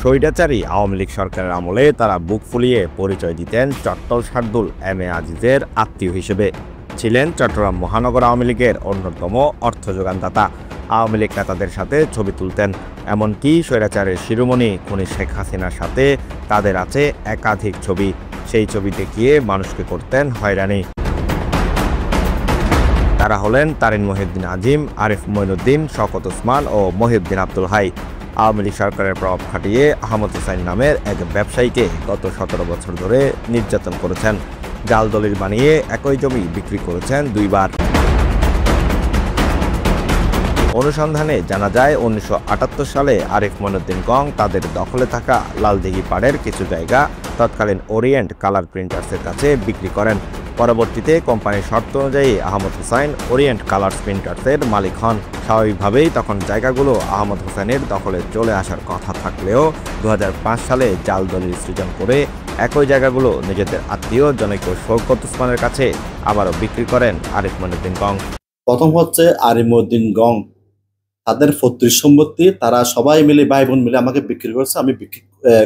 স্বৈরাচারী আওয়ামী লীগ সরকারের আমলে তারা বুক ফুলিয়ে পরিচয় দিতেন চট্টল শার্দুল এম এ আজিজের আত্মীয় হিসেবে। ছিলেন চট্টগ্রাম মহানগর আওয়ামী লীগের অন্যতম অর্থ যোগানদাতা। আওয়ামী লীগ নেতাদের সাথে ছবি তুলতেন, এমনকি স্বৈরাচারের শিরোমণি খুনি শেখ হাসিনার সাথে তাদের আছে একাধিক ছবি। সেই ছবি দেখিয়ে মানুষকে করতেন হয়রানি। তারা হলেন তারিন মহিউদ্দিন আজিম, আরিফ মঈনুদ্দিন, শওকত ওসমান ও মহিউদ্দিন আব্দুল হাই। আওয়ামী লীগ সরকারের প্রভাব খাটিয়ে আহমদ হুসাইন নামের এক ব্যবসায়ীকে গত 17 বছর ধরে নির্যাতন করেছেন। জাল দলিল বানিয়ে একই জমি বিক্রি করেছেন 2 বার। অনুসন্ধানে জানা যায় 1978 সালে আরিফ মঈনুদ্দিন গং তাদের দখলে থাকা লালদিঘি পাড়ের কিছু জায়গা তৎকালীন ওরিয়েন্ট কালার প্রিন্টার্সের কাছে বিক্রি করেন। পরবর্তীতে কোম্পানির শর্ত অনুযায়ী আহমদ হুসাইন ওরিয়েন্ট কালার প্রিন্টার্সের মালিক হন। স্বাভাবিকভাবেই তখন জায়গাগুলো আহমদ হুসাইনের দখলে চলে আসার কথা থাকলেও 2005 সালে জাল দলিল সৃজন করে একই জায়গাগুলো নিজেদের আত্মীয় জনৈক শওকত ওসমানের কাছে আবারও বিক্রি করেন আরিফ মঈনুদ্দিন গং। প্রথম হচ্ছে আরিফ মঈনুদ্দিন গং, তাদের 35 সম্পত্তি তারা সবাই মিলে ভাই বোন মিলে আমাকে বিক্রি করেছে। আমি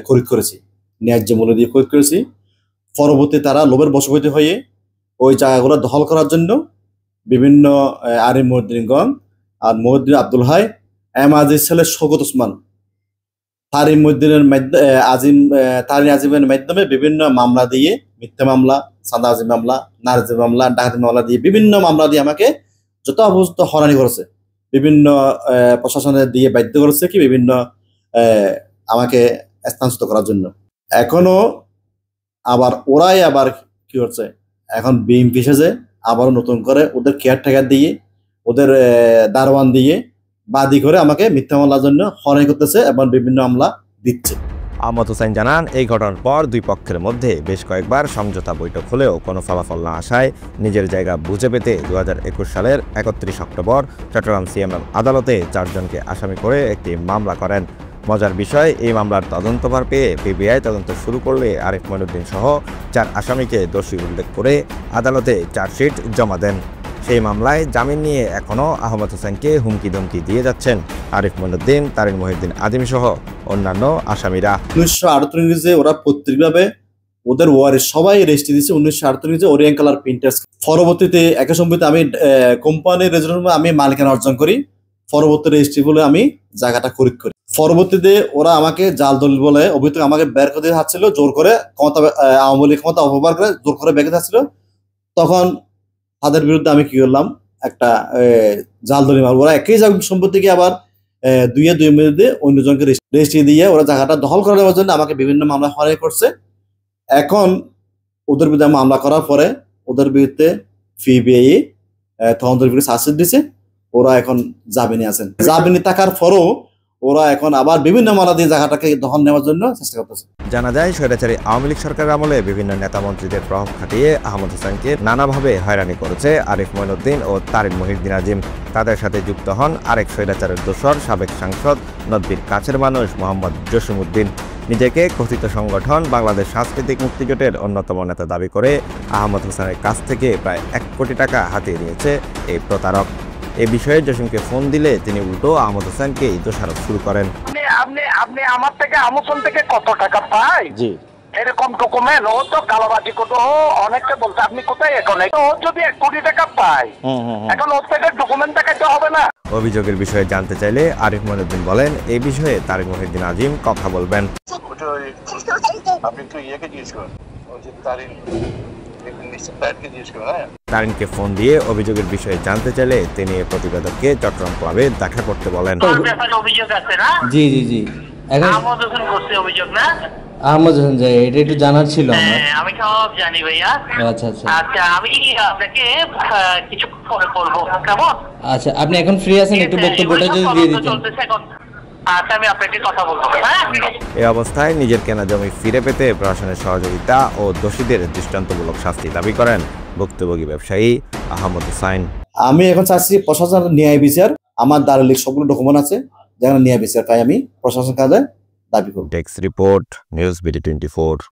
খরিদ করেছি, ন্যায্য মূল্য দিয়ে খরিদ করেছি। পরবর্তী তারা লোভের বশবর্তী হয়ে ওই জায়গাগুলো দখল করার জন্য বিভিন্ন আরিফ মঈনুদ্দিন গং আর মহিউদ্দিন আব্দুল হাই, এম আজিজ ছেলে শওকত ওসমান, তারিন আজিমের মাধ্যমে বিভিন্ন মামলা দিয়ে, মিথ্যা মামলা, চাঁদাবাজি মামলা, নারী মামলা, ডাকাতি মামলা দিয়ে বিভিন্ন মামলা দিয়ে আমাকে যথাযথ হয়রানি করেছে। বিভিন্ন প্রশাসনের দিয়ে বাধ্য করেছে কি বিভিন্ন আমাকে স্থানচ্যুত করার জন্য। এখনো আবার ওরাই আবার কি করছে, এখন বিএমপি এসেছে আবারও নতুন করে ওদের কেয়ারটেকার দিয়ে, ওদের দারোয়ান দিয়ে বাদী করে আমাকে মিথ্যা মামলার জন্য হয়রানি করতেছে এবং বিভিন্ন মামলা দিচ্ছে। আহমদ হুসাইন জানান, এই ঘটনার পর 2 পক্ষের মধ্যে বেশ কয়েকবার সমঝোতা বৈঠক হলেও কোনো ফলাফল না আসায় নিজের জায়গা বুঝে পেতে 2021 সালের 31 অক্টোবর চট্টগ্রাম সিএমএম আদালতে 4 জনকে আসামি করে একটি মামলা করেন। মজার বিষয়, এই মামলার তদন্তভার পেয়ে পিবিআই তদন্ত শুরু করলে আরিফ মঈনুদ্দিন সহ 4 আসামিকে দোষী উল্লেখ করে আদালতে চার্জশিট জমা দেন। সেই মামলায় জামিন নিয়ে এখনও আহমদ হুসাইনকে হুমকি ধমকি দিয়ে যাচ্ছেন আরিফ মঈনুদ্দিন, তারিন মহিউদ্দিন আজিম সহ অন্যান্য আসামিরা। 1938 ওরা পৈতৃকভাবে ওদের ওয়ারিশ সবাই রেজিস্ট্রি দিয়েছে 1938 ওরিয়েন্ট কালার প্রিন্টার্স। পরবর্তীতে একই সম্পত্তি আমি কোম্পানির রেজিস্ট্রেশন আমি মালিকানা অর্জন করি। পরবর্তী রেজিস্ট্রি বলে আমি জায়গাটা খরিদ করি। পরবর্তীতে ওরা আমাকে জাল দলিল বলে অভিযোগ আমাকে বের করে দিয়ে হাঁটছিল, জোর করে ক্ষমতা, আওয়ামী লীগ ক্ষমতা অপব্যবহার করে জোর করে বের করে হাঁটছিল। তখন তাদের বিরুদ্ধে আমি কি করলাম, একটা জাল দলিল। ওরা একই সম্পত্তিকে আবার 2 মধ্যে অন্যজনকে রেজিস্ট্রি দিয়ে ওরা জায়গাটা দখল করে দেওয়ার জন্য আমাকে বিভিন্ন মামলা হয়রানি করছে। এখন ওদের বিরুদ্ধে মামলা করার পরে ওদের বিরুদ্ধে পিবিআই তদন্তের বিরুদ্ধে চার্জশিট দিছে। ওরা এখন জামিনে আছেন। জামিনে থাকার পরও ওরা এখন আবার বিভিন্ন মামলা দিয়ে জায়গাটাকে দখল নেওয়ার জন্য চেষ্টা করতেছে। জানা যায়, স্বৈরাচারী আওয়ামী লীগ সরকারের আমলে বিভিন্ন নেতামন্ত্রীদের প্রভাব খাটিয়ে আহমদ হুসাইনকে নানাভাবে হয়রানি করেছে আরিফ মঈনুদ্দিন ও তারিন মহিউদ্দিন আজিম। তাদের সাথে যুক্ত হন আরেক স্বৈরাচারের দোসর সাবেক সাংসদ নদীর কাছের মানুষ মোহাম্মদ জসিমউদ্দিন। নিজেকে কথিত সংগঠন বাংলাদেশ সাংস্কৃতিক মুক্তিজোটের অন্যতম নেতা দাবি করে আহমদ হুসাইনের কাছ থেকে প্রায় 1 কোটি টাকা হাতিয়ে নিয়েছে এই প্রতারক। এ বিষয়ে জসিমকে ফোন দিলে তিনি উল্টো আহমদ হুসাইনকে দোষারোপ শুরু করেন। আপনি আমার থেকে আমসন থেকে কত টাকা পাই? জি, এরকম ডকুমেন্ট ও তো কালোবাজি করতো। অনেকটা বলছে আপনি কোথায় এখন, ও যদি 1 কোটি টাকা পায় এখন ওর থেকে ডকুমেন্ট দেখাতে হবে না। অভিযোগের বিষয়ে জানতে চাইলে আরিফ মঈনুদ্দিন বলেন, এই বিষয়ে তারিন মহিউদ্দিন আজিম কথা বলবেন। আপনি তো ইয়েকে জিজ্ঞেস করুন, তারিনকে ফোন দিয়ে অভিযোগের বিষয়ে জানতে চাইলে তিনি প্রতিবেদককে চট্টগ্রাম ক্লাবে দেখা করতে বলেন। অভিযোগ আছে না? জি জি জি, আহমদ হোসেন করছে অভিযোগ না? আহমদ হোসেন, যাই এটা একটু জানার ছিল আমার। আমি সব জানি ভাইয়া। আচ্ছা আচ্ছা আচ্ছা, আমি আপনাকে কিছু পরে বলবো, কেমন? আচ্ছা, আপনি এখন ফ্রি আছেন? একটু বক্তব্যটা যদি দিয়ে দিতেন। আচ্ছা, আমি আপনাকে কথা বলবো। হ্যাঁ, এই অবস্থায় নিজের কেনা জমি ফিরে পেতে প্রশাসনের সহযোগিতা ও দোষীদের দৃষ্টান্তমূলক শাস্তি দাবি করেন ভুক্তভোগী ব্যবসায়ী আহমদ হুসাইন। আমি এখন চাচ্ছি প্রশাসন ন্যায় বিচার। আমার দালালিক সবগুলো ডকুমেন্ট আছে, যেখানে ন্যায় বিচার পাই আমি প্রশাসন কাজে দাবি করব। Desk report, news BD 24।